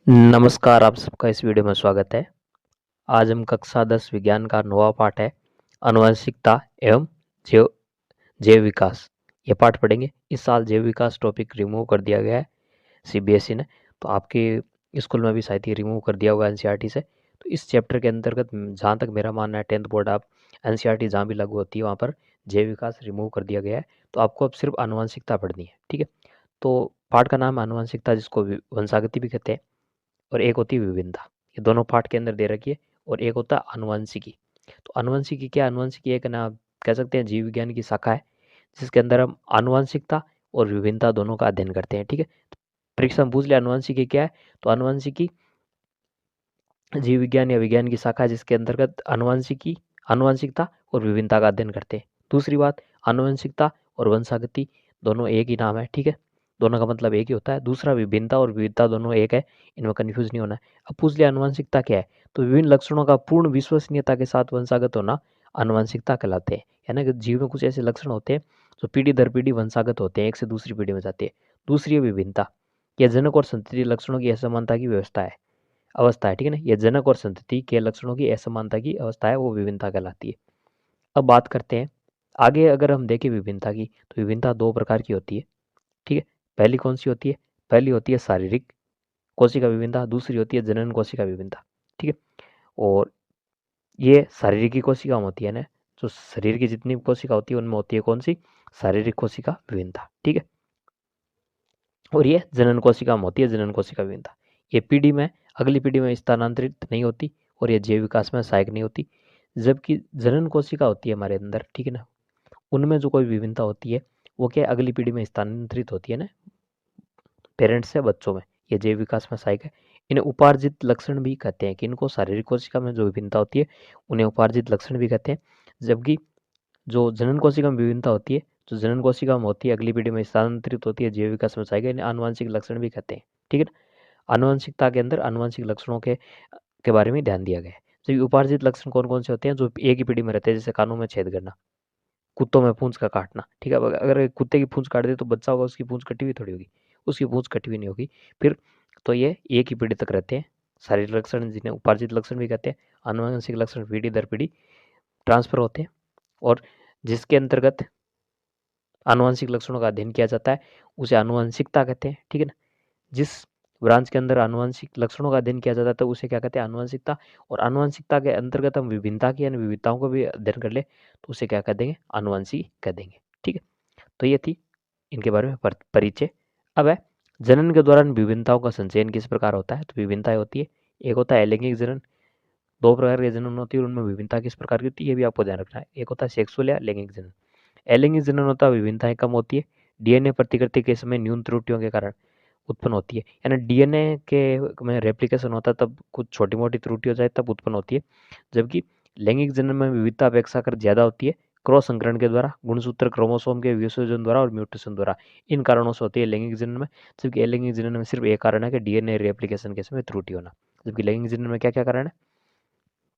नमस्कार, आप सबका इस वीडियो में स्वागत है। आज हम कक्षा 10 विज्ञान का 9वां पाठ है आनुवंशिकता एवं जैव जैव विकास। ये पाठ पढ़ेंगे। इस साल जैव विकास टॉपिक रिमूव कर दिया गया है सीबीएसई ने, तो आपके स्कूल में भी शायद ये रिमूव कर दिया होगा एनसीईआरटी से। तो इस चैप्टर के अंतर्गत जहाँ तक मेरा मानना है 10th बोर्ड आप एनसीईआरटी जहाँ भी लागू होती है वहाँ पर जैव विकास रिमूव कर दिया गया है। तो आपको अब सिर्फ आनुवंशिकता पढ़नी है, ठीक है। तो पाठ का नाम है आनुवंशिकता, जिसको वंशागति भी कहते हैं, और एक होती है विभिन्नता। ये दोनों पार्ट के अंदर दे रखी है। और एक होता है आनुवंशिकी। तो आनुवंशिकी क्या? आनुवंशिकी एक ना कह सकते हैं जीव विज्ञान की शाखा है, जिसके अंदर हम आनुवंशिकता और विभिन्नता दोनों का अध्ययन करते हैं, ठीक है। परीक्षा में पूछ लिया आनुवंशिकी क्या है, तो आनुवंशिकी जीव विज्ञान या विज्ञान की शाखा है जिसके अंतर्गत आनुवंशिकी, आनुवंशिकता और विभिन्नता का अध्ययन करते हैं। दूसरी बात, आनुवंशिकता और वंशागति दोनों एक ही नाम है, ठीक है। दोनों का मतलब एक ही होता है। दूसरा, विभिन्नता और विविधता दोनों एक है, इनमें कंफ्यूज नहीं होना है। अब पूछ लिया आनुवंशिकता क्या है, तो विभिन्न लक्षणों का पूर्ण विश्वसनीयता के साथ वंशागत होना आनुवंशिकता कहलाते हैं। यानी कि जीव में कुछ ऐसे लक्षण होते हैं जो पीढ़ी दर पीढ़ी वंशागत होते हैं, एक से दूसरी पीढ़ी में जाते हैं। दूसरी है विभिन्नता। यह जनक और संतति लक्षणों की असमानता की व्यवस्था है, अवस्था है, ठीक है ना। ये जनक और संतति के लक्षणों की असमानता की अवस्था है, वो विभिन्नता कहलाती है। अब बात करते हैं आगे। अगर हम देखें विभिन्नता की, तो विभिन्नता दो प्रकार की होती है, ठीक है। पहली कौन सी होती है? पहली होती है शारीरिक कोशिका विभिन्नता, दूसरी होती है जनन कोशिका विभिन्नता, ठीक है। और ये शारीरिक की कोशिका में होती है ना, जो शरीर की जितनी कोशिका होती है उनमें होती है कौन सी? शारीरिक कोशिका विभिन्नता, ठीक है। और ये जनन कोशिका में होती है जनन कोशिका विभिन्नता। ये पीढ़ी में, अगली पीढ़ी में स्थानांतरित नहीं होती, और ये जैव विकास में सहायक नहीं होती। जबकि जनन कोशिका होती है हमारे अंदर, ठीक है ना, उनमें जो कोई विभिन्नता होती है वो क्या अगली पीढ़ी में स्थानांतरित होती है ना, पेरेंट्स से बच्चों में। ये जैव विकास में सहायक है। इन्हें उपार्जित लक्षण भी कहते हैं, कि इनको शारीरिक कोशिका में जो विभिन्नता होती है उन्हें उपार्जित लक्षण भी कहते हैं। जबकि जो जनन कोशिका में विभिन्नता होती है, जो जनन कोशिका में होती है अगली पीढ़ी में स्थानांतरित होती है, जैव विकास में सहायक है, इन्हें आनुवंशिक लक्षण भी कहते हैं, ठीक है ना। आनुवंशिकता के अंदर आनुवंशिक लक्षणों के बारे में ध्यान दिया गया है। जबकि उपार्जित लक्षण कौन कौन से होते हैं? जो एक ही पीढ़ी में रहते हैं, जैसे कानों में छेद करना, कुत्तों में पूंछ का काटना, ठीक है। अब अगर एक कुत्ते की पूंछ काट दे तो बच्चा होगा, उसकी पूंछ कटी हुई थोड़ी होगी, उसकी पूंछ कटी हुई नहीं होगी फिर। तो ये एक ही पीढ़ी तक रहते हैं। शारीरिक लक्षण जिन्हें उपार्जित लक्षण भी कहते हैं। आनुवंशिक लक्षण पीढ़ी दर पीढ़ी ट्रांसफर होते हैं, और जिसके अंतर्गत आनुवंशिक लक्षणों का अध्ययन किया जाता है उसे आनुवंशिकता कहते हैं, ठीक है ना। जिस ब्रांच के अंदर आनुवंशिक लक्षणों का अध्ययन किया जाता है तो उसे क्या कहते हैं? आनुवंशिकता। और आनुवंशिकता के अंतर्गत हम विभिन्नता की यानी विविधताओं को भी अध्ययन कर ले तो उसे क्या कह देंगे? आनुवंशिक कह देंगे, ठीक है। तो ये थी इनके बारे में परिचय। अब है जनन के दौरान विभिन्नताओं का संचयन किस प्रकार होता है। तो विभिन्नताएं होती है, एक होता है अलैंगिक जनन। दो प्रकार के जनन होती है, उनमें विभिन्नता किस प्रकार की होती है ये भी आपको ध्यान रखना है। एक होता है सेक्सुअल या लैंगिक जनन। अलैंगिक जनन होता है विभिन्नताएं कम होती है, डीएनए प्रतिकृति के समय न्यून त्रुटियों के कारण उत्पन्न होती है। यानी डीएनए के में रेप्लिकेशन होता है तब कुछ छोटी मोटी त्रुटि हो जाए तब उत्पन्न होती है। जबकि लैंगिक जनन में विविधता अपेक्षाकृत ज्यादा होती है, क्रॉस संकरण के द्वारा, गुणसूत्र क्रोमोसोम के विसर्जन द्वारा और म्यूटेशन द्वारा, इन कारणों से होती है लैंगिक जनन में। जबकि अलैंगिक जनन में सिर्फ एक कारण है कि डीएनए रेप्लिकेशन के समय त्रुटि होना। जबकि लैंगिक जनन में क्या क्या कारण है?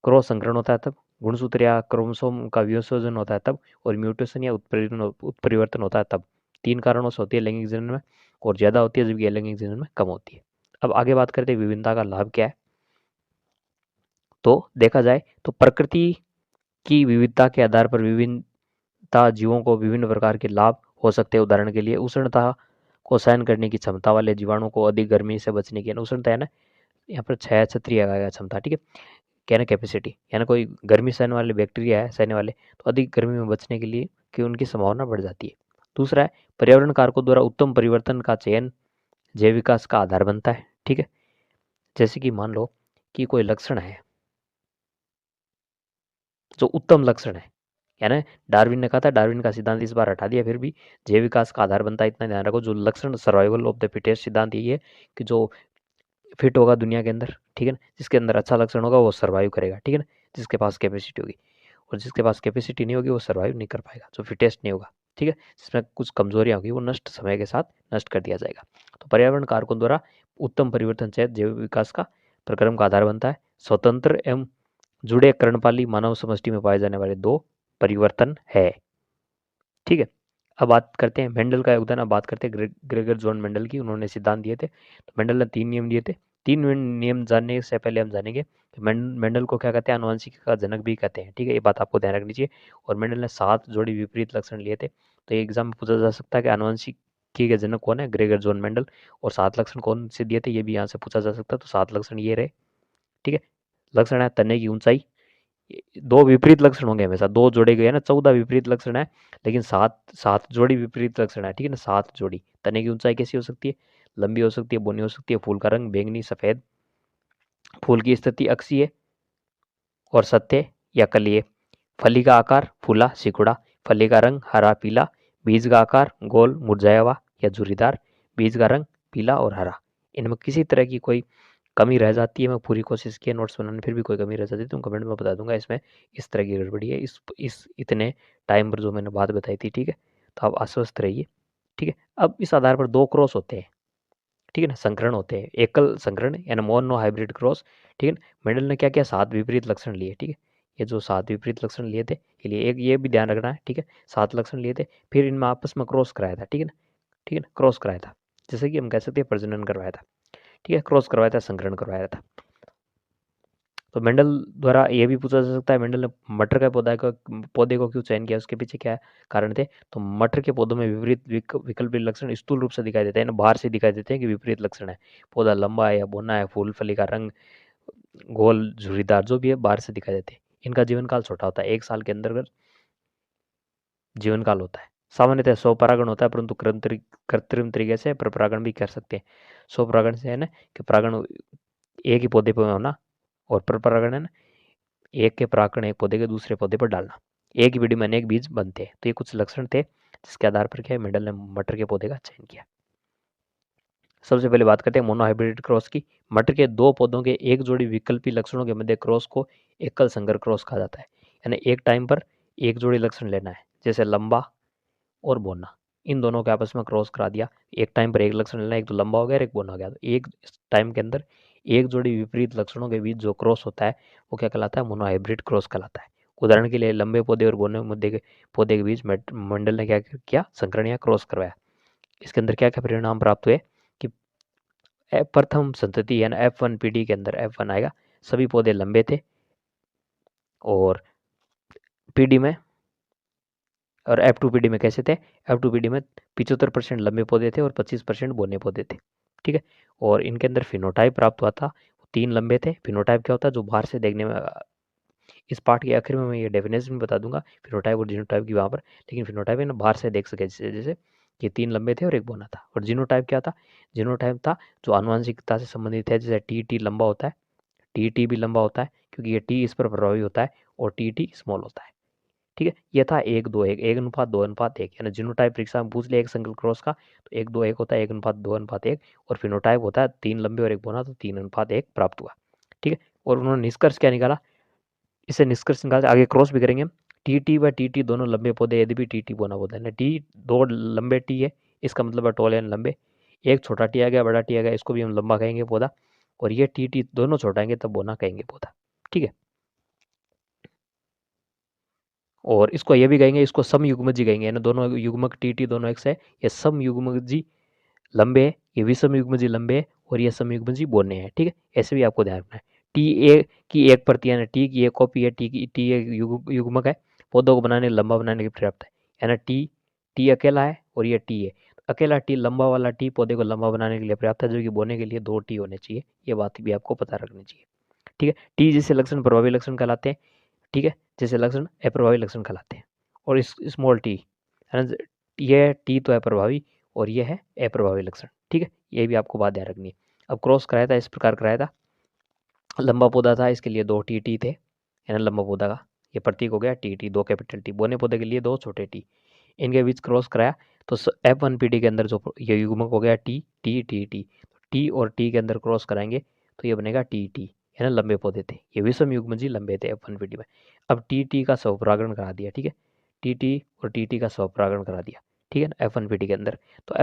क्रॉस संकरण होता है तब, गुणसूत्र या क्रोमोसोम का विसर्जन होता है तब, और म्यूटेशन या उत्परिवर्तन होता है तब। तीन कारणों से होती है लैंगिक जनन में, और ज्यादा होती है जबकि अलैंगिक जनन में कम होती है। अब आगे बात करते हैं विभिन्नता का लाभ क्या है। तो देखा जाए तो प्रकृति की विविधता के आधार पर विभिन्नता जीवों को विभिन्न प्रकार के लाभ हो सकते हैं। उदाहरण के लिए उष्णता को सहन करने की क्षमता वाले जीवाणु को अधिक गर्मी से बचने की, उष्णता है ना, यहाँ पर छाया छत्री आएगा क्षमता, ठीक है, क्या ना कैपेसिटी, यानी कोई गर्मी सहने वाले बैक्टीरिया है सहने वाले, तो अधिक गर्मी में बचने के लिए कि उनकी संभावना बढ़ जाती है। दूसरा है पर्यावरण कारकों द्वारा उत्तम परिवर्तन का चयन जैव विकास का आधार बनता है, ठीक है। जैसे कि मान लो कि कोई लक्षण है जो उत्तम लक्षण है, यानी डार्विन ने कहा था, डार्विन का सिद्धांत इस बार हटा दिया, फिर भी जैव विकास का आधार बनता है, इतना ध्यान रखो। जो लक्षण सर्वाइवल ऑफ द फिटेस्ट सिद्धांत यही है कि जो फिट होगा दुनिया के अंदर, ठीक है ना, जिसके अंदर अच्छा लक्षण होगा वो सर्वाइव करेगा, ठीक है ना, जिसके पास कैपेसिटी होगी। और जिसके पास कैपेसिटी नहीं होगी वो सर्वाइव नहीं कर पाएगा, जो फिटेस्ट नहीं होगा, ठीक है। जिसमें कुछ कमजोरियां होगी वो नष्ट समय के साथ नष्ट कर दिया जाएगा। तो पर्यावरण कारकों द्वारा उत्तम परिवर्तन चयन जैव विकास का प्रक्रम का आधार बनता है। स्वतंत्र एवं जुड़े कर्णपाली मानव समष्टि में पाए जाने वाले दो परिवर्तन है, ठीक है। अब बात करते हैं मेंडल का योगदान। अब बात करते हैं ग्रेगर जॉन मेंडल की। उन्होंने सिद्धांत दिए थे, तो मेंडल ने 3 नियम दिए थे। तीन नियम जानने से पहले हम जानेंगे कि मेंडल को क्या कहते हैं, आनुवंशिकी का जनक भी कहते हैं। ठीक है, ये बात आपको ध्यान रखनी चाहिए। और मेंडल ने 7 जोड़ी विपरीत लक्षण लिए थे। तो ये एग्जाम में पूछा जा सकता है कि आनुवंशिकी के जनक कौन है, ग्रेगर जॉन मेंडल। और 7 लक्षण कौन से दिए थे, ये भी यहाँ से पूछा जा सकता है। तो 7 लक्षण ये रहे। ठीक है, लक्षण है तने की ऊंचाई, 2 विपरीत लक्षण होंगे हमेशा, 2 जोड़े गए ना, 14 विपरीत लक्षण है, लेकिन 7 जोड़ी विपरीत लक्षण है। ठीक है ना, 7 जोड़ी। तने की ऊंचाई कैसी हो सकती है, लंबी हो सकती है, बोनी हो सकती है। फूल का रंग बैंगनी सफेद। फूल की स्थिति अक्षीय और सत्य या कलीय। फली का आकार फूला सिकुड़ा। फली का रंग हरा पीला। बीज का आकार गोल मुरझाया हुआ या झुर्रीदार। बीज का रंग पीला और हरा। इनमें किसी तरह की कोई कमी रह जाती है, मैं पूरी कोशिश की है नोट्स बनाने, फिर भी कोई कमी रह जाती है तो कमेंट में बता दूंगा इसमें इस तरह की गड़बड़ी है, इस इतने टाइम पर जो मैंने बात बताई थी। ठीक है, तो आप आश्वस्त रहिए। ठीक है, अब इस आधार पर 2 क्रॉस होते हैं। ठीक है ना, संकरण होते हैं, एकल संकरण यानी मोनो हाइब्रिड क्रॉस। ठीक है ना, मेंडल ने क्या किया, 7 विपरीत लक्षण लिए। ठीक है, ये जो 7 विपरीत लक्षण लिए थे, ये लिए एक ये भी ध्यान रखना है। ठीक है, 7 लक्षण लिए थे, फिर इनमें आपस में क्रॉस कराया था। ठीक है ना, ठीक है ना, क्रॉस कराया था, जैसे कि हम कह सकते हैं प्रजनन करवाया था। ठीक है, क्रॉस करवाया था, संकरण करवाया था। तो मेंडल द्वारा ये भी पूछा जा सकता है, मेंडल ने मटर का पौधे को क्यों चयन किया, उसके पीछे क्या कारण थे। तो मटर के पौधों में विपरीत विकल्पित लक्षण स्थूल रूप से दिखाई देते हैं ना, बाहर से दिखाई देते हैं कि विपरीत लक्षण है। पौधा लंबा है या बोना है, फूल फली का रंग गोल झुर्रीदार, जो भी है बाहर से दिखाई देते हैं। इनका जीवन काल छोटा होता है, 1 साल के अंतर्गत जीवन काल होता है। सामान्यतः स्वपरागण होता है, परंतु कृत्रिम तरीके से परपरागण भी कर सकते हैं। स्वपरागण से है ना कि परागण एक ही पौधे पर होना, और परपरागण है ना एक के परागकण एक पौधे के दूसरे पौधे पर डालना। एक ही पीढ़ी में अनेक बीज बनते हैं। तो ये कुछ लक्षण थे जिसके आधार पर क्या मेंडल ने मटर के पौधे का चयन किया। सबसे पहले बात करते हैं मोनोहाइब्रिड क्रॉस की। मटर के 2 पौधों के एक जोड़ी विकल्पी लक्षणों के मध्य क्रॉस को एकल संकर क्रॉस कहा जाता है। यानी एक टाइम पर एक जोड़ी लक्षण लेना है, जैसे लंबा और बोना, इन दोनों के आपस में क्रॉस करा दिया। एक टाइम पर एक लक्षण लेना, एक तो लंबा हो गया और एक बोना हो गया। तो एक टाइम के अंदर एक जोड़ी विपरीत लक्षणों के बीच जो क्रॉस होता है वो क्या कहलाता है, मोनोहाइब्रिड क्रॉस कहलाता है। उदाहरण के लिए लंबे पौधे और बोने पौधे के बीच मंडल ने क्या किया, संकरण या क्रॉस करवाया। इसके अंदर क्या क्या परिणाम प्राप्त हुए कि प्रथम संतति यानी F1 पीढ़ी के अंदर F1 आएगा, सभी पौधे लंबे थे, और पीढ़ी में और F2 पीढ़ी में कैसे थे, F2 पीढ़ी में 75% लंबे पौधे थे और 25% बोने पौधे थे। ठीक है, और इनके अंदर फिनोटाइप प्राप्त हुआ था, 3 लंबे थे। फिनोटाइप क्या होता है, जो बाहर से देखने में, इस पार्ट के आखिर में मैं ये डेफिनेशन बता दूंगा फिनोटाइप और जीनोटाइप की वहाँ पर। लेकिन फिनोटाइप है ना बाहर से देख सके, जैसे जैसे कि 3 लंबे थे और एक बोना था। और जीनोटाइप क्या था, जीनोटाइप था जो आनुवंशिकता से संबंधित है, जैसे टी लंबा होता है, टी भी लंबा होता है क्योंकि ये टी इस पर प्रभावी होता है, और टी स्मॉल होता है। ठीक है, ये था 1-2-1, 1:2:1, यानी जीनोटाइप परीक्षा में पूछ लिया एक सिंगल क्रॉस का, तो 1:2:1 होता है, 1:2:1। और फिनोटाइप होता है 3 लंबे और एक बोना, तो 3:1 प्राप्त हुआ। ठीक है, और उन्होंने निष्कर्ष क्या निकाला, इसे निष्कर्ष निकाल आगे क्रॉस भी करेंगे हम। टी व टी दोनों लंबे पौधे, यदि भी टी बोना पौधा है, टी 2 लंबे टी है, इसका मतलब है टॉल एंड लंबे। एक छोटा टी आ गया, बड़ा टी आ गया, इसको भी हम लंबा कहेंगे पौधा, और ये टी दोनों छोटा आएंगे तब बोना कहेंगे पौधा। ठीक है, और इसको ये भी कहेंगे, इसको समयुग्मजी कहेंगे, यानी दोनों युग्मक टी दोनों एक से, ये समयुग्मजी लंबे है, ये विषम युग्मजी लंबे है, और ये समयुग्मजी बोने हैं। ठीक है, ऐसे भी आपको ध्यान रखना है। टी ए की एक प्रति यानी टी की एक कॉपी है, टी एक युग्मक है, पौधों को बनाने लंबा बनाने के पर्याप्त है। यानी टी अकेला है और ये टी है, अकेला टी लंबा वाला टी पौधे को लंबा बनाने के लिए पर्याप्त है, जो कि बोने के लिए 2 टी होने चाहिए। ये बात भी आपको पता रखनी चाहिए। ठीक है, टी जैसे लक्षण प्रभावी लक्षण कहलाते हैं। ठीक है, जैसे लक्षण अप्रभावी लक्षण कहलाते हैं। और इस स्मॉल टी, ये टी तो है प्रभावी और ये है अप्रभावी लक्षण। ठीक है, ये भी आपको बात ध्यान रखनी है। अब क्रॉस कराया था, इस प्रकार कराया था, लंबा पौधा था इसके लिए 2 टी थे, यानी लंबा पौधा का ये प्रतीक हो गया टी, 2 कैपिटल टी। बोने पौधे के लिए 2 छोटे टी, इनके बीच क्रॉस कराया तो F1 पीढ़ी के अंदर जो ये युग्मक हो गया टी और टी के अंदर क्रॉस कराएंगे तो ये बनेगा टी, यानी लंबे पौधे थे, ये विषम युग्मजी लंबे थे F1 पीढ़ी में। अब टी का स्वपरागण करा दिया। ठीक है, टी और टी का स्वपरागण करा दिया। ठीक है ना, F1 पीढ़ी के अंदर। तो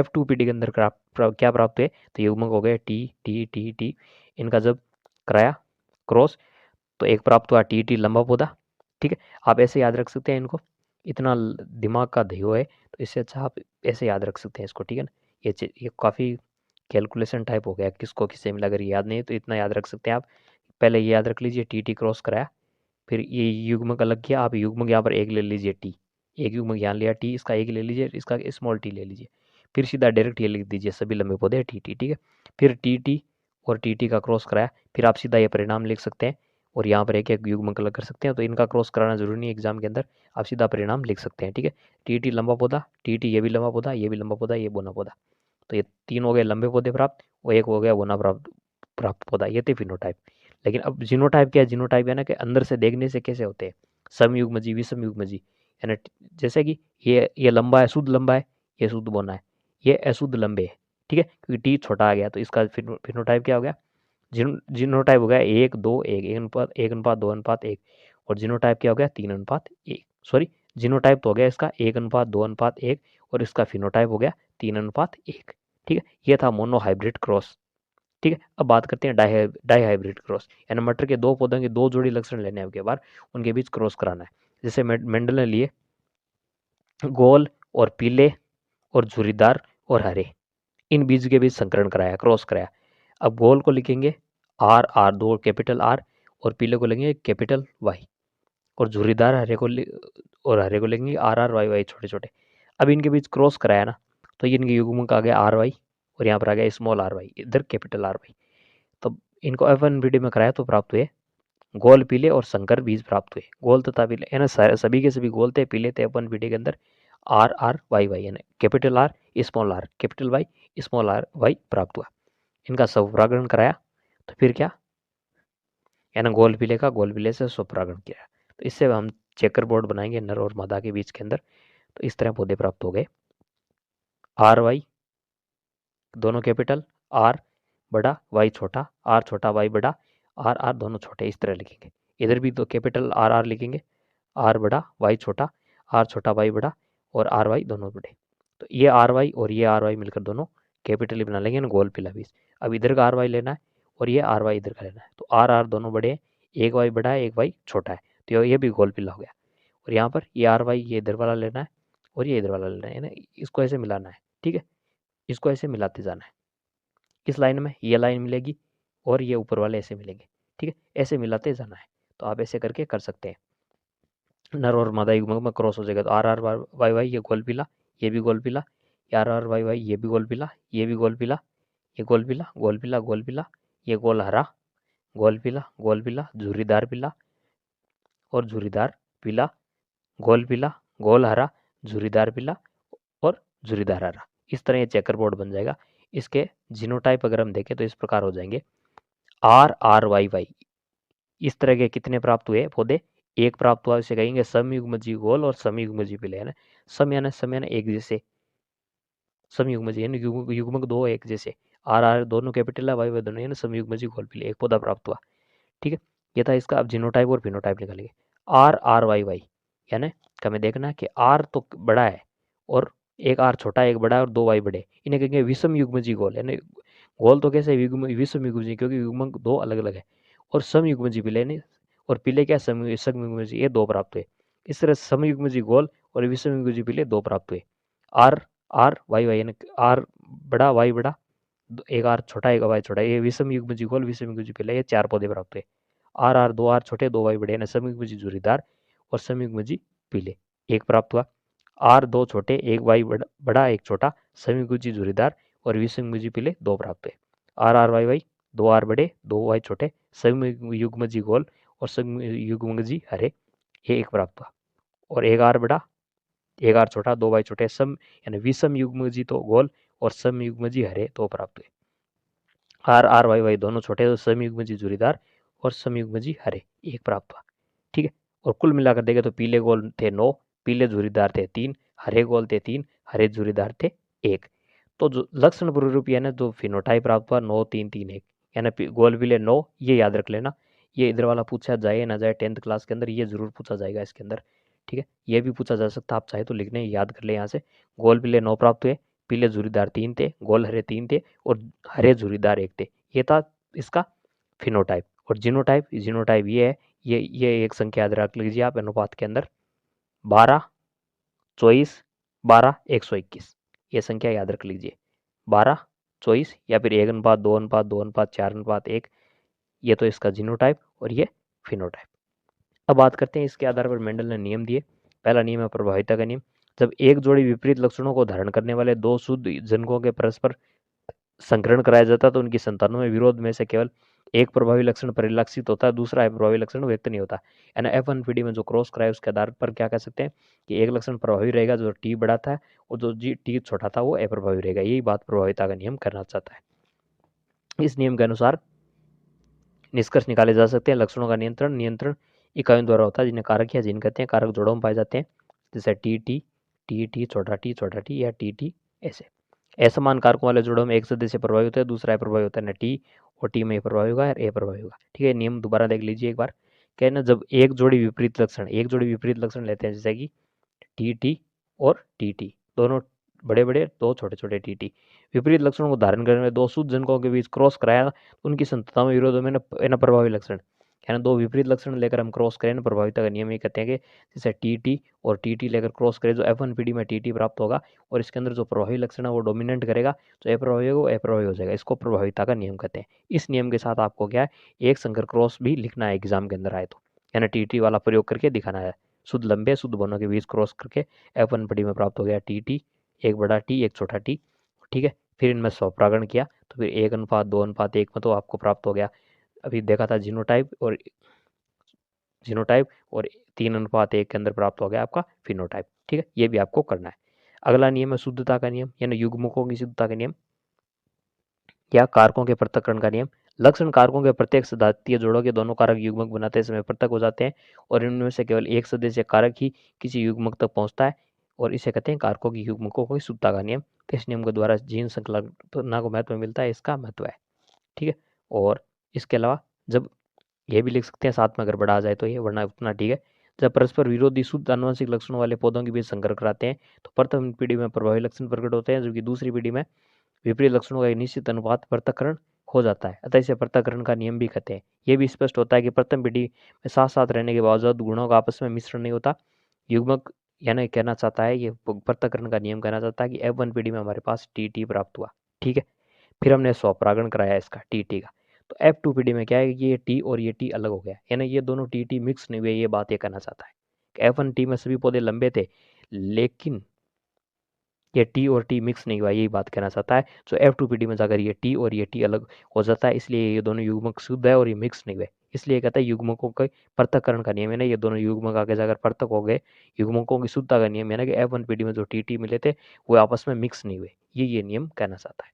F2 पीढ़ी के अंदर क्या प्राप्त हुए, तो युग्मक हो गए टी। इनका जब कराया क्रॉस तो एक प्राप्त हुआ टी लंबा पौधा। ठीक है, आप ऐसे याद रख सकते हैं इनको, इतना दिमाग का दयो है तो इससे अच्छा आप ऐसे याद रख सकते हैं इसको। ठीक है ना, ये काफ़ी कैलकुलेशन टाइप हो गया, किसको किससे मिला। अगर याद नहीं है तो इतना याद रख सकते हैं आप, पहले ये याद रख लीजिए टी टी क्रॉस कराया, फिर ये युग्मक अलग किया, आप युग्मक यहाँ पर एक ले लीजिए टी, एक युग्मक यहाँ लिया टी, इसका एक ले लीजिए, इसका स्मॉल टी ले लीजिए, फिर सीधा डायरेक्ट ये लिख दीजिए सभी लंबे पौधे टी टी, ठीक है। फिर टी टी और टी टी का क्रॉस कराया, फिर आप सीधा ये परिणाम लिख सकते हैं और यहाँ पर एक एक युग्मक अलग कर सकते हैं, तो इनका क्रॉस कराना जरूरी नहीं है एग्जाम के अंदर, आप सीधा परिणाम लिख सकते हैं, ठीक है। टी टी लंबा पौधा, टी टी ये भी लंबा पौधा, ये भी लंबा पौधा, ये बोना पौधा, तो ये 3 हो गए लंबे पौधे प्राप्त, और एक हो गया बोना प्राप्त प्राप्त पौधा, ये थे फिनोटाइप। लेकिन अब जीनोटाइप क्या है, जीनोटाइप है ना कि अंदर से देखने से कैसे होते हैं, समयुग्मजी विषमयुग्मजी, यानी जैसे कि ये लंबा है, शुद्ध लंबा है, ये शुद्ध बोना है, ये अशुद्ध लंबे है, ठीक है, क्योंकि टी छोटा आ गया तो इसका फिनोटाइप क्या हो गया, जीनोटाइप हो गया 1:2:1, 1:2:1, और जीनोटाइप क्या हो गया 3:1, सॉरी जीनोटाइप तो हो गया इसका 1:2:1, और इसका फिनोटाइप हो गया 3:1, ठीक है। ये था मोनो हाइब्रिड क्रॉस, ठीक है। अब बात करते हैं डाई हाइब्रिड क्रॉस, यानी मटर के दो पौधों के दो जोड़ी लक्षण लेने के बाद उनके बीच क्रॉस कराना है। जैसे मेंडल ने लिए गोल और पीले और झुर्रीदार और हरे, इन बीज के बीच संकरण कराया, क्रॉस कराया। अब गोल को लिखेंगे आर आर, दो कैपिटल आर, और पीले को लेंगे कैपिटल वाई, और झुर्रीदार हरे को लेंगे आर आर वाई वाई छोटे छोटे। अब इनके बीच क्रॉस कराया ना, तो ये इनके युग्मक आ गया आर वाई, और यहाँ पर आ गया स्मॉल आर वाई, इधर कैपिटल आर वाई। तो इनको F1 में कराया तो प्राप्त हुए गोल पीले और संकर बीज प्राप्त हुए, गोल तथा पीले, यानी सभी के सभी गोल थे, पीले थे F1 के अंदर, आर आर वाई वाई, यानी capital R small r capital Y small r y प्राप्त हुआ। इनका स्वपरागण कराया तो फिर क्या, यानी गोल पीले का गोल पीले से स्वपरागण किया, तो इससे हम चेकर बोर्ड बनाएंगे नर और मादा के बीच के अंदर। तो इस तरह पौधे प्राप्त हो गए, आर वाई दोनों कैपिटल, आर बड़ा वाई छोटा, आर छोटा वाई बड़ा, आर आर दोनों छोटे, इस तरह लिखेंगे। इधर भी दो कैपिटल आर आर लिखेंगे, आर बड़ा वाई छोटा, आर छोटा वाई बड़ा, और आर वाई दोनों बड़े। तो ये आर वाई और ये आर वाई मिलकर दोनों कैपिटल ही बना लेंगे ना, गोल पीला बीज। अब इधर का आर वाई लेना है और ये आर वाई इधर का लेना है, तो आर आर दोनों बड़े हैं, एक वाई बड़ा है एक वाई छोटा है, तो ये भी गोल पीला हो गया। और यहाँ पर ये आर वाई ये इधर वाला लेना है और ये इधर वाला लेना है ना, इसको ऐसे मिलाना है, ठीक है, इसको ऐसे मिलाते जाना है। इस लाइन में ये लाइन मिलेगी और ये ऊपर वाले ऐसे मिलेंगे, ठीक है, ऐसे मिलाते जाना है। तो आप ऐसे करके कर सकते हैं, नर और मादा युग्मक में क्रॉस हो जाएगा, तो आर आर वाई वाई ये गोल पीला, ये भी गोल पीला, आर आर वाई वाई ये भी गोल पीला, ये भी गोल पीला, ये गोल पीला गोल पीला गोल पीला, ये गोल हरा गोल पीला झुर्रीदार पीला और झुर्रीदार पीला, गोल पीला गोल हरा झुर्रीदार पीला और झुर्रीदार हरा। इस तरह ये चेकर बोर्ड बन जाएगा। इसके जीनोटाइप अगर हम देखें तो इस प्रकार हो जाएंगे, आर आर वाई वाई, इस तरह के कितने प्राप्त हुए पौधे, एक प्राप्त हुआ, इसे कहेंगे समयुग्मजी गोल और समयुग्मजी पीले, है ना, सम यानी एक जैसे, समयुग्मजी यानी युग्मक दो एक जैसे, आर आर दोनों कैपिटल है, वाई वाई दोनों, यानी समयुग्मजी गोल पीले, एक पौधा प्राप्त हुआ, ठीक है। ये था इसका। अब जीनोटाइप और फिनोटाइप निकालेंगे, आर आर वाई वाई, यानी हमें देखना है कि आर तो बड़ा है और एक आर छोटा है, एक बड़ा है और दो वाई बड़े, इन्हें कहेंगे विषम युग्मजी गोल, यानी गोल तो कैसे विषम युग्मजी, क्योंकि युग्मक दो अलग अलग है, और समयुग्मजी पीले नहीं, और पीले क्या समयुग्मजी, ये दो प्राप्त हुए। इस तरह समयुग्मजी गोल और विषम युग्मजी पीले दो प्राप्त हुए, आर आर वाई वाई, यानी आर बड़ा वाई बड़ा, एक आर छोटा एक वाई छोटा, ये विषम युग्मजी गोल विषम युग्मजी पीले, ये चार पौधे प्राप्त हुए। आर आर दो आर छोटे दो वाई बड़े, यानी समयुग्मजी झुर्रीदार और समयुग्मजी पीले, एक प्राप्त हुआ। आर दो छोटे एक वाई बड़ा एक छोटा, समयुग्मजी झुर्रीदार और विषमयुग्मजी पीले दो प्राप्त हुए। आर आर वाई वाई दो आर बड़े दो वाई छोटे, समयुग्मजी गोल और समयुग्मजी हरे, ये एक प्राप्त हुआ। और एक आर बड़ा एक आर छोटा दो वाई छोटे, सम यानी विषम युग्मजी तो गोल और समयुग्मजी हरे तो प्राप्त हुए। आर आर वाई वाई दोनों छोटे तो समयुग्मजी झुर्रीदार और समयुग्मजी हरे, एक प्राप्त हुआ, ठीक है। और कुल मिलाकर देखें तो पीले गोल थे 9, पीले झुर्रीदार थे 3, हरे गोल थे 3, हरे झुर्रीदार थे 1। तो जो लक्षण प्रारूप यानी जो फिनोटाइप प्राप्त हुआ 9 3 3 1, यानी गोल पीले 9, ये याद रख लेना। ये इधर वाला पूछा जाए ना जाए 10th क्लास के अंदर, ये जरूर पूछा जाएगा इसके अंदर, ठीक है। ये भी पूछा जा सकता, आप चाहे तो लिखने याद कर ले यहाँ से। गोल पीले 9 प्राप्त हुए, पीले झुर्रीदार 3 थे, गोल हरे 3 थे और हरे झुर्रीदार 1 थे। ये था इसका फिनोटाइप। और जीनोटाइप ये है, ये एक संख्या याद रख लीजिए आप अनुपात के अंदर, 12 24 12 121, ये संख्या याद रख लीजिए, 12 चॉइस या फिर 1:2:2:4:1, ये तो इसका जीनोटाइप और ये फिनोटाइप। अब बात करते हैं इसके आधार पर मेंडल ने नियम दिए। पहला नियम है प्रभाविता का नियम। जब एक जोड़ी विपरीत लक्षणों को धारण करने वाले दो शुद्ध जनकों के परस्पर संकरण कराया जाता है तो उनकी संतानों में विरोध में से केवल एक प्रभावी लक्षण परिलक्षित होता है, दूसरा अप्रभावी लक्षण व्यक्त नहीं होता। यानी F1 पीढ़ी में जो क्रॉस कराया उसके आधार पर क्या कह सकते हैं कि एक लक्षण प्रभावी रहेगा जो टी बड़ा था और जो जी टी छोटा था वो अप्रभावी रहेगा। यही बात प्रभाविता का नियम करना चाहता है। इस नियम के अनुसार निष्कर्ष निकाले जा सकते हैं। लक्षणों का नियंत्रण इकाइयों द्वारा होता है जिन्हें कारक या जिन कहते हैं। कारक जोड़ों में पाए जाते हैं जैसे टी छोटा टी या टी ऐसे। असमान कारकों वाले जोड़ों में एक सदस्य प्रभावी होता है, दूसरा अप्रभावी होता है। ना टी और टी में प्रभावी होगा और ए प्रभावी होगा। ठीक है, नियम दोबारा देख लीजिए एक बार। कहना जब एक जोड़ी विपरीत लक्षण लेते हैं जैसे कि टी और टी दोनों बड़े दो छोटे टी विपरीत लक्षणों को धारण करने में दो शुद्ध जनकों के बीच क्रॉस कराया तो उनकी संतता में विरोध में न प्रभावी लक्षण, यानी दो विपरीत लक्षण लेकर हम क्रॉस करें ना, प्रभाविता का नियम ये कहते हैं कि जैसे टी और टी लेकर क्रॉस करें जो F1 पीढ़ी में टी प्राप्त होगा और इसके अंदर जो प्रभावी लक्षण है वो डोमिनेंट करेगा, जो अप्रभावी होगा वो अप्रभावी हो जाएगा। इसको प्रभाविता का नियम कहते हैं। इस नियम के साथ आपको क्या है, एक संकर क्रॉस भी लिखना है एग्जाम के अंदर आए तो, यानी टी वाला प्रयोग करके दिखाना है। शुद्ध लंबे शुद्ध बोनों के बीच क्रॉस करके F1 पीढ़ी में प्राप्त हो गया टी, एक बड़ा टी एक छोटा टी। ठीक है, फिर इनमें स्वपरागण किया तो फिर 1:2:1 में तो आपको प्राप्त हो गया, अभी देखा था जीनोटाइप और 3:1 के अंदर प्राप्त हो गया आपका फिनोटाइप। ठीक है, ये भी आपको करना है। अगला नियम है शुद्धता का नियम, यानी युग्मकों की शुद्धता का नियम या कारकों के पृथक्करण का नियम। लक्षण कारकों के प्रत्येक सजातीय जोड़ों के दोनों कारक युग्मक बनाते समय पृथक हो जाते हैं और इनमें से केवल एक सदस्य कारक ही किसी युग्मक तक पहुंचता है और इसे कहते हैं कारकों की युग्मकों की शुद्धता का नियम। इस नियम के द्वारा जीन संकल्पना को महत्व मिलता है, इसका महत्व है। ठीक है, और इसके अलावा जब ये भी लिख सकते हैं साथ में अगर बड़ा आ जाए तो ये, वरना उतना ठीक है। जब परस्पर विरोधी शुद्ध आनुवंशिक लक्षणों वाले पौधों के बीच संकर कराते हैं तो प्रथम पीढ़ी में प्रभावी लक्षण प्रकट होते हैं, जबकि दूसरी पीढ़ी में विपरीत लक्षणों का एक निश्चित अनुपात पृथक्करण हो जाता है, अतः इसे पृथक्करण का नियम भी कहते हैं। यह भी स्पष्ट होता है कि प्रथम पीढ़ी में साथ साथ रहने के बावजूद गुणों का आपस में मिश्रण नहीं होता। युग्मक यानी कहना चाहता है, ये पृथक्करण का नियम कहना चाहता है कि F1 पीढ़ी में हमारे पास टी प्राप्त हुआ। ठीक है, फिर हमने स्वपरागण कराया इसका टी का, तो F2 पीढ़ी में क्या है कि ये टी और ये टी अलग हो गया, यानी ये दोनों टी मिक्स नहीं हुए। ये बात ये कहना चाहता है कि F1 टी में सभी पौधे लंबे थे लेकिन ये टी और टी मिक्स नहीं हुआ, यही बात कहना चाहता है। जो F2 पीढ़ी में जाकर ये टी और ये टी अलग हो जाता है, इसलिए ये दोनों युग्मक शुद्ध है और ये मिक्स नहीं हुए, इसलिए कहता है युग्मकों के पृथक्करण का नियम है ना, ये दोनों युग्मक आगे जाकर पृथक हो गए। युग्मकों की शुद्धता का नियम है ना कि F1 पीढ़ी में जो टी मिले थे वो आपस में मिक्स नहीं हुए, ये नियम कहना चाहता है।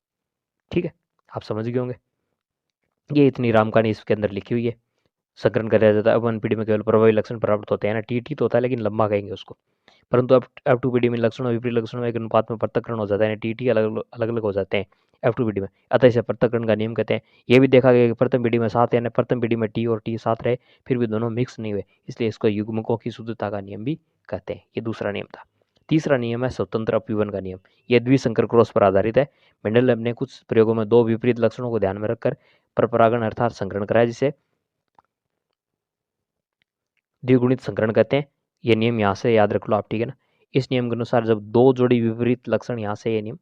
ठीक है, आप समझ गए होंगे। ये इतनी राम कहानी इसके अंदर लिखी हुई है। संकरण कराया जाता है F1 पीढ़ी में केवल प्रभावी लक्षण प्राप्त होते हैं ना, टी तो होता है लेकिन लंबा कहेंगे उसको, परंतु अब F2 पीढ़ी में लक्षणों विपरीत लक्षणों में एक अनुपात में पृथक्करण हो जाता है, टी अलग अलग हो जाते हैं F2 पीढ़ी में, अतः इसे पृथक्करण का नियम कहते हैं। ये भी देखा गया कि प्रथम पीढ़ी में साथ, यानी प्रथम पीढ़ी में टी और टी साथ रहे फिर भी दोनों मिक्स नहीं हुए, इसलिए इसको युग्मकों की शुद्धता का नियम भी कहते हैं। ये दूसरा नियम था। तीसरा नियम है स्वतंत्र अपव्यूहन का नियम। यह द्विसंकर क्रॉस पर आधारित है। मेंडल ने अपने कुछ प्रयोगों में दो विपरीत लक्षणों को ध्यान में रखकर परपरागण अर्थात संकरण कराया, जिसे द्विगुणित संकरण कहते हैं। ये नियम यहाँ से याद रख लो आप, ठीक है ना। इस नियम के अनुसार जब दो जोड़ी विपरीत लक्षण, यहाँ से ये नियम,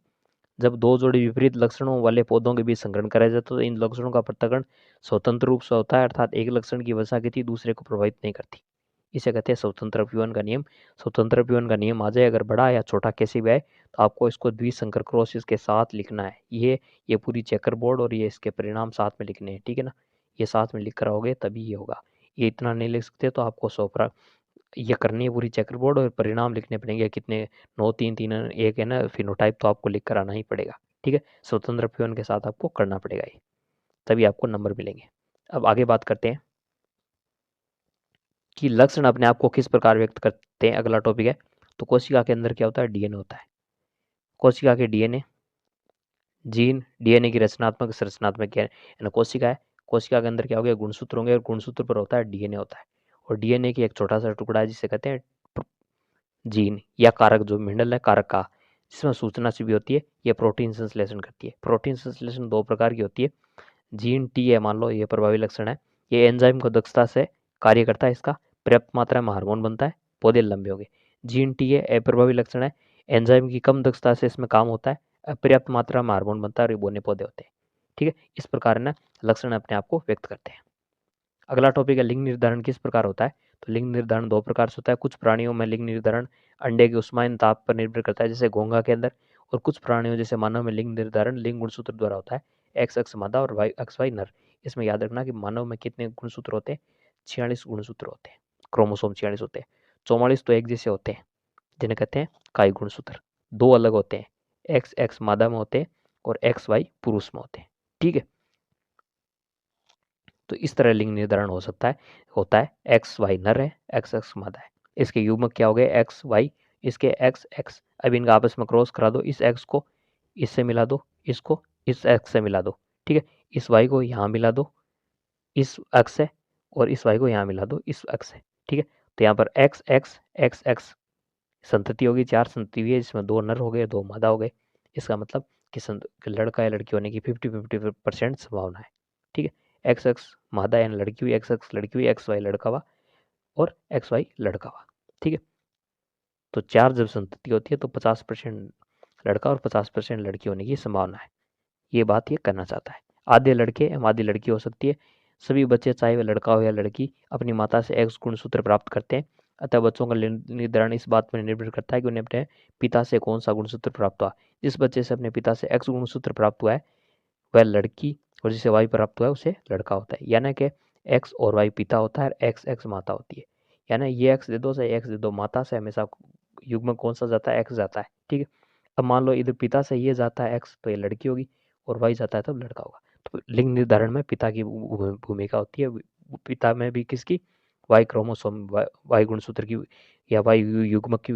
जब दो जोड़ी विपरीत लक्षणों वाले पौधों के बीच संकरण कराया जाता है तो इन लक्षणों का पृथक्करण स्वतंत्र रूप से होता है, अर्थात एक लक्षण की वसाकृति दूसरे को प्रभावित नहीं करती। इसे कहते हैं स्वतंत्र अपव्यूहन का नियम। स्वतंत्र अपव्यूहन का नियम आ जाए अगर बड़ा या छोटा कैसे भी आए तो आपको इसको द्विसंकर क्रॉसेस के साथ लिखना है। ये पूरी चेकर बोर्ड और ये इसके परिणाम साथ में लिखने हैं, ठीक है ना। ये साथ में लिख कर आओगे तभी ये होगा, ये इतना नहीं लिख सकते तो आपको ये करनी है पूरी चेकर बोर्ड और परिणाम लिखने पड़ेंगे कितने, 9 3 3 1 है ना, फिनोटाइप तो आपको लिख कर आना ही पड़ेगा। ठीक है, स्वतंत्र अपव्यूहन के साथ आपको करना पड़ेगा ये, तभी आपको नंबर मिलेंगे। अब आगे बात करते हैं कि लक्षण अपने आप को किस प्रकार व्यक्त करते हैं। अगला टॉपिक है, तो कोशिका के अंदर क्या होता है, डीएनए होता है। कोशिका के डीएनए, जीन, डीएनए की संरचनात्मक क्या है, कोशिका है, कोशिका के अंदर क्या हो गया, गुणसूत्र होंगे और गुणसूत्र पर होता है डीएनए होता है, और डीएनए की एक छोटा सा टुकड़ा है जिसे कहते हैं जीन या कारक, जो मिनरल है कारक का, जिसमें सूचना छिपी होती है। ये प्रोटीन संश्लेषण करती है। प्रोटीन संश्लेषण दो प्रकार की होती है। जीन टी है, मान लो ये प्रभावी लक्षण है, ये एंजाइम को दक्षता से कार्य करता है, इसका पर्याप्त मात्रा में हार्मोन बनता है, पौधे लंबे हो गए। जीन टी है, अप्रभावी लक्षण है, एंजाइम की कम दक्षता से इसमें काम होता है, पर्याप्त मात्रा में हार्मोन बनता है और ये बोने पौधे होते हैं। ठीक है, इस प्रकार ना लक्षण अपने आप को व्यक्त करते हैं। अगला टॉपिक है लिंग निर्धारण किस प्रकार होता है। तो लिंग निर्धारण दो प्रकार से होता है। कुछ प्राणियों में लिंग निर्धारण अंडे के उष्मायन ताप पर निर्भर करता है, जैसे घोंघा के अंदर, और कुछ प्राणियों जैसे मानव में लिंग निर्धारण लिंग गुणसूत्र द्वारा होता है। एक्स अक्ष मादा और वाई अक्ष वाई नर। इसमें याद रखना कि मानव में कितने गुणसूत्र होते हैं, 46 गुणसूत्र होते हैं, क्रोमोसोम 46 होते हैं। 44 तो एक जैसे होते हैं जिन्हें कहते हैं काई गुणसूत्र। दो अलग होते हैं, एक्स एक्स मादा में होते हैं और एक्स वाई पुरुष में होते हैं। ठीक है, तो इस तरह लिंग निर्धारण हो सकता है, होता है। एक्स वाई नर है, एक्स एक्स मादा है। इसके युग्मक क्या हो गए, एक्स वाई, इसके एक्स एक्स। अब इनका आपस में क्रॉस करा दो, इस एक्स को इससे मिला दो, इसको इस एक्स से मिला दो। ठीक है, इस वाई को यहाँ मिला दो इस एक्स से, और इस वाई को यहाँ मिला दो इस एक्स से। ठीक है, तो यहाँ पर एक्स एक्स एक्स एक्स संतति होगी, 4 संतति हुई है, जिसमें 2 नर हो गए 2 मादा हो गए। इसका मतलब कि लड़का या लड़की होने की 50-50% संभावना है। ठीक है, एक्स एक्स मादा यानी लड़की हुई, एक्स एक्स लड़की हुई, एक्स वाई लड़का हुआ और एक्स वाई लड़का हुआ। ठीक है, तो 4 जब संतति होती है तो 50% लड़का और 50% लड़की होने की संभावना है। ये बात ये करना चाहता है। आधे लड़के एवं आधी लड़की हो सकती है। सभी बच्चे चाहे वह लड़का हो या लड़की अपनी माता से एक्स गुणसूत्र प्राप्त करते हैं। अतः बच्चों का निर्धारण इस बात पर निर्भर करता है कि उन्हें अपने पिता से कौन सा गुणसूत्र प्राप्त हुआ। जिस बच्चे से अपने पिता से एक्स गुणसूत्र प्राप्त हुआ है वह लड़की, और जिसे वाई प्राप्त हुआ है उसे लड़का होता है। यानी कि एक्स और वाई पिता होता है और एक्स एक्स माता होती है। यानी ये एक्स दे दो से एक्स दे दो, माता से हमेशा युग्म कौन सा जाता है, एक्स जाता है। ठीक है, अब मान लो इधर पिता से ये जाता है एक्स तो ये लड़की होगी, और वाई जाता है तब लड़का होगा। तो लिंग निर्धारण में पिता की भूमिका होती है। पिता में भी किसकी, वाई क्रोमोसोम वाई गुणसूत्र की या वाई युग्म की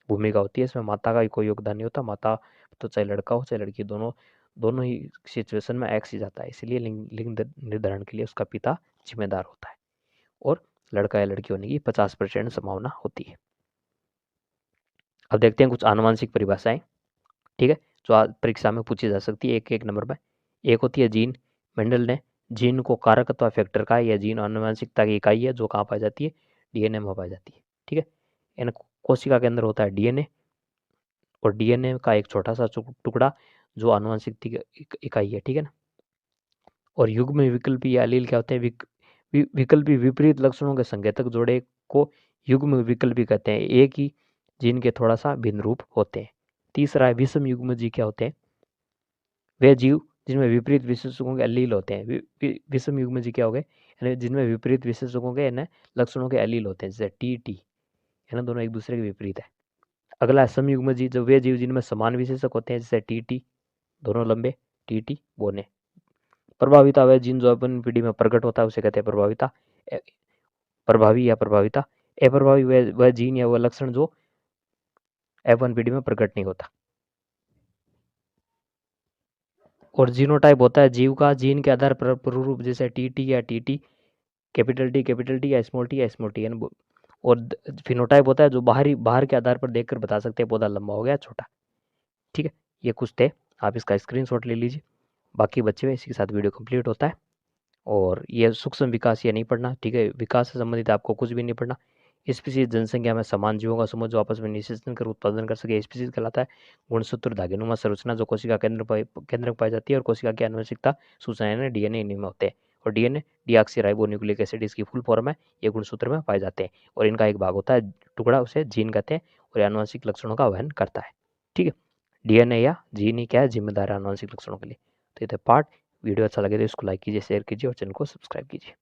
भूमिका होती है। इसमें माता का कोई योगदान नहीं होता। माता तो चाहे लड़का हो चाहे लड़की, दोनों दोनों ही सिचुएशन में एक्स ही जाता है। इसलिए लिंग लिंग निर्धारण के लिए उसका पिता जिम्मेदार होता है, और लड़का या लड़की होने की 50% संभावना होती है। अब देखते हैं कुछ आनुवंशिक परिभाषाएं। ठीक है, जो आज परीक्षा में पूछी जा सकती है एक एक नंबर में। एक होती है जीन। मेंडल ने जीन को कारक अथवा फैक्टर कहा। यह जीन आनुवंशिकता की इकाई है जो कहाँ पाई जाती है, डीएनए में पाई जाती है। ठीक है, इन कोशिका के अंदर होता है डीएनए, और डीएनए का एक छोटा सा टुकड़ा जो आनुवंशिकता की इकाई है। ठीक है ना, और युग्म विकल्पी या एलील क्या होते हैं, विकल्पी विपरीत लक्षणों के संकेतक जोड़े को युग्म विकल्पी कहते हैं। एक ही जीन के थोड़ा सा भिन्न रूप होते हैं। तीसरा है विषम युग्म जी क्या होते हैं, वे जीव जिनमें विपरीत विशेषकों के एलील होते हैं। विषम युग्म जी क्या हो गए, यानी जिनमें विपरीत विशेषकों के यानी लक्षणों के एलील होते हैं, जैसे टी टी, है ना, दोनों एक दूसरे के विपरीत है। अगला है समयुग्म जी, जो वे जीव जिनमें समान विशेषक होते हैं, जैसे टी टी दोनों लंबे, टी टी बोने। प्रभाविता वह जीन जो अपन पीढ़ी में प्रकट होता है उसे कहते हैं प्रभाविता, प्रभावी या प्रभाविता। अप्रभावी वह जीन या वह लक्षण जो F1 पीढ़ी में प्रकट नहीं होता। और जीनोटाइप होता है जीव का जीन के आधार पर प्ररूप, जैसे टी या टी, कैपिटल टी या स्मॉल टी। और फिनोटाइप होता है जो बाहर के आधार पर देखकर बता सकते हैं पौधा लंबा हो गया छोटा। ठीक है, ये कुछ थे, आप इसका स्क्रीनशॉट ले लीजिए। बाकी बच्चे इसी के साथ वीडियो कंप्लीट होता है। और ये सूक्ष्म विकास ये नहीं पढ़ना। ठीक है, विकास से संबंधित आपको कुछ भी नहीं पढ़ना। स्पीसीज जनसंख्या में समान जीवों का समूह जो आपस में निषेचन कर उत्पादन कर सके स्पीसीज कहलाता है। गुणसूत्र धागेनुमा संरचना जो कोशिका केंद्र में पाई जाती है, और कोशिका की आनुवंशिकता सूचना यानी डीएनए इन्हीं में होते हैं। और डीएनए डीऑक्सीराइबोन्यूक्लिक एसिड इसकी फुल फॉर्म है, ये गुणसूत्र में पाए जाते हैं। और इनका एक भाग होता है टुकड़ा, उसे जीन कहते हैं, और आनुवंशिक लक्षणों का वहन करता है। ठीक है, डीएनए या जीन ही क्या है, जिम्मेदार है आनुवंशिक लक्षणों के लिए। तो ये थे पार्ट। वीडियो अच्छा लगे तो इसको लाइक कीजिए, शेयर कीजिए और चैनल को सब्सक्राइब कीजिए।